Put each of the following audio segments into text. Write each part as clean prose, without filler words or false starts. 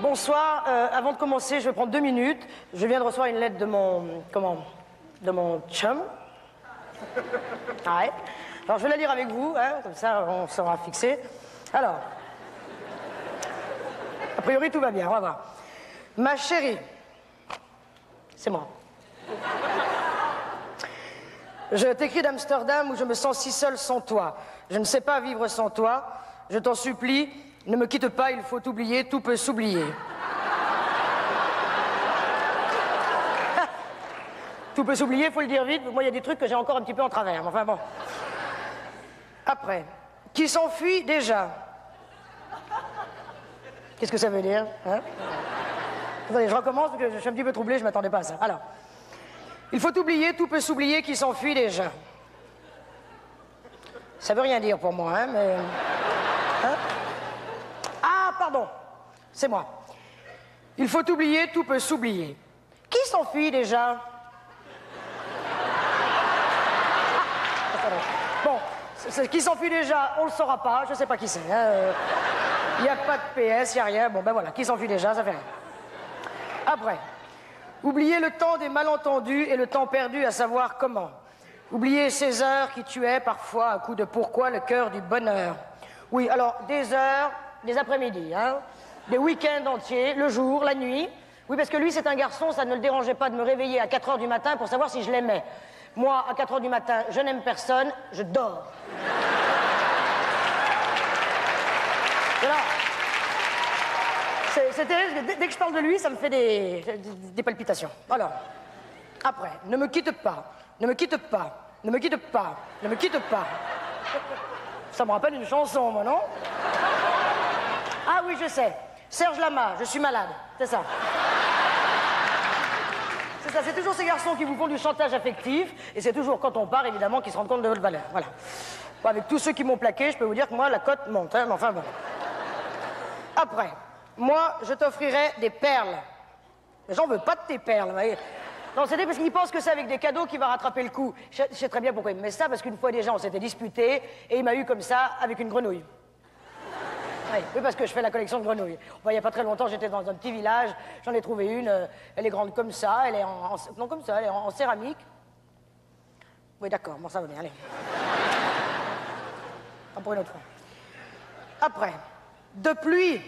Bonsoir, avant de commencer, je vais prendre 2 minutes. Je viens de recevoir une lettre de mon... de mon chum. Ouais. Alors, je vais la lire avec vous, hein, comme ça, on sera fixé. Alors, a priori, tout va bien, on va voir. Ma chérie, c'est moi. Je t'écris d'Amsterdam où je me sens si seule sans toi. Je ne sais pas vivre sans toi. Je t'en supplie, ne me quitte pas, il faut oublier, tout peut s'oublier. Tout peut s'oublier, il faut le dire vite. Moi, il y a des trucs que j'ai encore un petit peu en travers. Enfin bon. Après, qui s'enfuit déjà. Qu'est-ce que ça veut dire, hein? Attendez, je recommence parce que je suis un petit peu troublé, je ne m'attendais pas à ça. Alors, il faut oublier, tout peut s'oublier, qui s'enfuit déjà. Ça veut rien dire pour moi, hein, mais... Hein? Ah, pardon, c'est moi. Il faut oublier, tout peut s'oublier. Qui s'enfuit déjà? Bon, qui s'enfuit déjà, on le saura pas, je sais pas qui c'est. Il n'y a pas de PS, il n'y a rien. Bon, ben voilà, qui s'enfuit déjà, ça fait rien. Après, oublier le temps des malentendus et le temps perdu à savoir comment. Oublier ces heures qui tuaient parfois à coup de pourquoi le cœur du bonheur. Oui, alors, des heures, des après-midi, hein, des week-ends entiers, le jour, la nuit. Oui, parce que lui, c'est un garçon, ça ne le dérangeait pas de me réveiller à 4 h du matin pour savoir si je l'aimais. Moi, à 4 h du matin, je n'aime personne, je dors. Voilà. C'est terrible, dès que je parle de lui, ça me fait des palpitations. Alors, après, ne me quitte pas, ne me quitte pas, ne me quitte pas, ne me quitte pas. Ça me rappelle une chanson, moi, non? Ah oui, je sais. Serge Lama, je suis malade. C'est ça. C'est ça, c'est toujours ces garçons qui vous font du chantage affectif, et c'est toujours quand on part, évidemment, qu'ils se rendent compte de votre valeur. Voilà. Bon, avec tous ceux qui m'ont plaqué, je peux vous dire que moi, la cote monte, hein, mais enfin bon. Après, moi, je t'offrirai des perles. Mais j'en veux pas de tes perles, vous voyez. Non, c'était parce qu'il pense que c'est avec des cadeaux qu'il va rattraper le coup. Je sais très bien pourquoi il me met ça, parce qu'une fois déjà, on s'était disputé, et il m'a eu comme ça, avec une grenouille. Oui, parce que je fais la collection de grenouilles. Enfin, il n'y a pas très longtemps, j'étais dans un petit village, j'en ai trouvé une, elle est grande comme ça, elle est non, comme ça, elle est en céramique. Oui, d'accord, bon, ça va bien, allez. Pas pour une autre fois. Après, de pluie.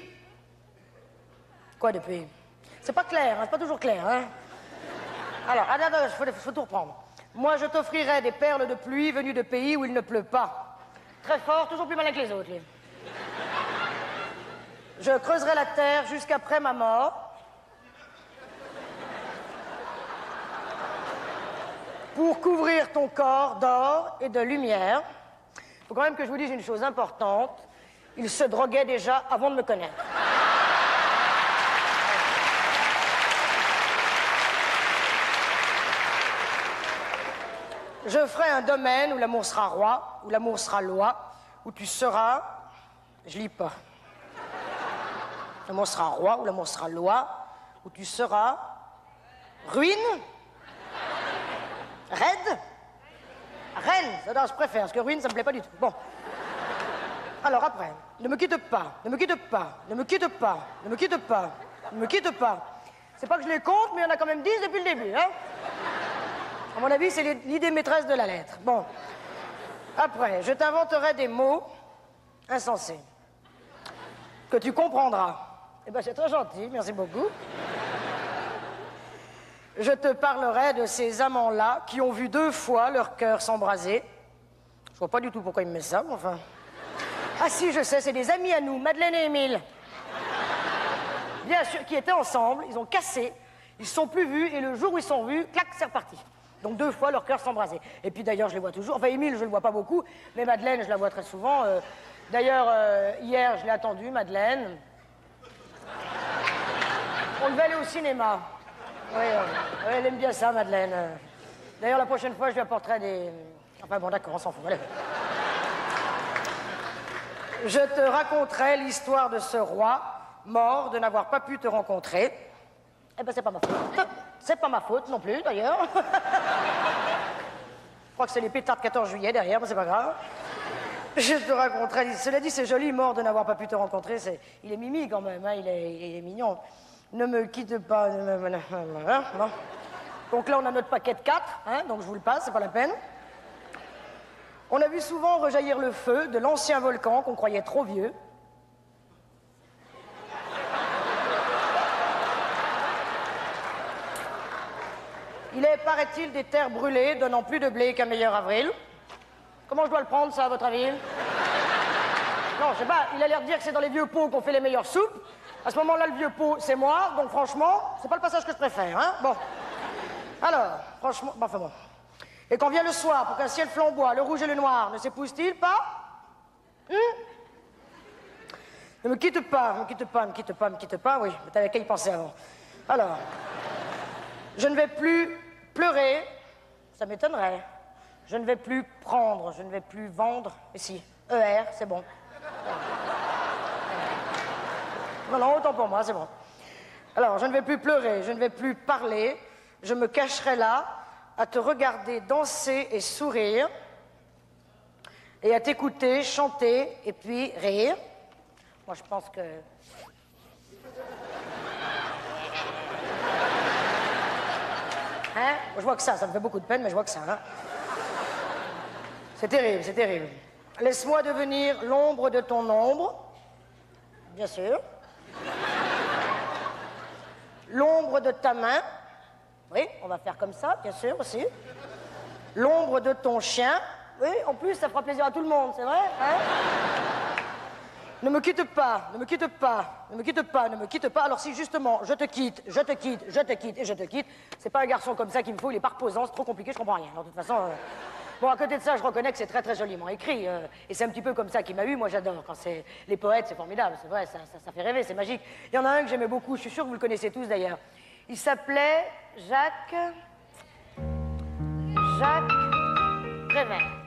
Quoi, de pluie? C'est pas clair, hein, c'est pas toujours clair, hein. Alors, il faut tout reprendre. Moi, je t'offrirai des perles de pluie venues de pays où il ne pleut pas. Très fort, toujours plus malin que les autres, lui. Je creuserai la terre jusqu'après ma mort pour couvrir ton corps d'or et de lumière. Il faut quand même que je vous dise une chose importante. Il se droguait déjà avant de me connaître. Je ferai un domaine où l'amour sera roi, où l'amour sera loi, où tu seras... Je lis pas. L'amour sera roi, où l'amour sera loi, où tu seras... Ruine? Raide? Reine, ça, je préfère, parce que ruine, ça me plaît pas du tout. Bon. Alors après, ne me quitte pas, ne me quitte pas, ne me quitte pas, ne me quitte pas, ne me quitte pas. C'est pas que je les compte, mais il y en a quand même 10 depuis le début, hein? À mon avis, c'est l'idée maîtresse de la lettre. Bon. Après, je t'inventerai des mots insensés que tu comprendras. Eh bien, c'est très gentil, merci beaucoup. Je te parlerai de ces amants-là qui ont vu 2 fois leur cœur s'embraser. Je vois pas du tout pourquoi il me met ça, mais enfin... Ah si, je sais, c'est des amis à nous, Madeleine et Émile. Bien sûr, qui étaient ensemble, ils ont cassé, ils se sont plus vus, et le jour où ils sont vus, clac, c'est reparti. Donc 2 fois, leur cœur s'embraser. Et puis d'ailleurs, je les vois toujours. Enfin, Émile, je le vois pas beaucoup, mais Madeleine, je la vois très souvent. D'ailleurs, hier, je l'ai attendue, Madeleine. On devait aller au cinéma. Oui, elle aime bien ça, Madeleine. D'ailleurs, la prochaine fois, je lui apporterai des... Enfin bon, d'accord, on s'en fout, allez. Je te raconterai l'histoire de ce roi, mort de n'avoir pas pu te rencontrer. Eh ben, c'est pas ma faute. C'est pas ma faute non plus, d'ailleurs. Je crois que c'est les pétards de 14 juillet derrière, mais c'est pas grave. Je te raconterai. Cela dit, c'est joli, mort de n'avoir pas pu te rencontrer. Il est mimi quand même, hein, il est mignon. Ne me quitte pas. Hein, non. Donc là, on a notre paquet de 4, hein, donc je vous le passe, c'est pas la peine. On a vu souvent rejaillir le feu de l'ancien volcan qu'on croyait trop vieux. Il est, paraît-il, des terres brûlées donnant plus de blé qu'un meilleur avril. Comment je dois le prendre, ça, à votre avis? Non, je sais pas, il a l'air de dire que c'est dans les vieux pots qu'on fait les meilleures soupes. À ce moment-là, le vieux pot, c'est moi, donc franchement, c'est pas le passage que je préfère, hein. Bon. Alors, franchement, enfin bon. Et quand vient le soir, pour qu'un ciel flamboie, le rouge et le noir ne s'épousent-ils pas? Ne me quitte pas, ne me quitte pas, ne me quitte pas, ne me quitte pas, oui, mais t'avais qu'à y penser avant. Alors, je ne vais plus pleurer, ça m'étonnerait. Je ne vais plus prendre, je ne vais plus vendre. Mais si, ER, c'est bon. Non, non, autant pour moi, c'est bon. Alors, je ne vais plus pleurer, je ne vais plus parler. Je me cacherai là, à te regarder danser et sourire, et à t'écouter chanter et puis rire. Moi, je pense que... Hein? Je vois que ça me fait beaucoup de peine, mais je vois que ça. Hein? C'est terrible, c'est terrible. Laisse-moi devenir l'ombre de ton ombre, bien sûr. L'ombre de ta main, oui, on va faire comme ça, bien sûr, aussi. L'ombre de ton chien, oui, en plus, ça fera plaisir à tout le monde, c'est vrai, hein? Ne me quitte pas, ne me quitte pas, ne me quitte pas, ne me quitte pas. Alors si justement, je te quitte, je te quitte, je te quitte et je te quitte, c'est pas un garçon comme ça qu'il me faut, il est pas reposant, c'est trop compliqué, je comprends rien. Alors de toute façon, bon, à côté de ça, je reconnais que c'est très très joliment écrit, et c'est un petit peu comme ça qu'il m'a eu, moi j'adore. Quand c'est les poètes, c'est formidable, c'est vrai, ça fait rêver, c'est magique. Il y en a un que j'aimais beaucoup, je suis sûr que vous le connaissez tous d'ailleurs. Il s'appelait Jacques Prévert.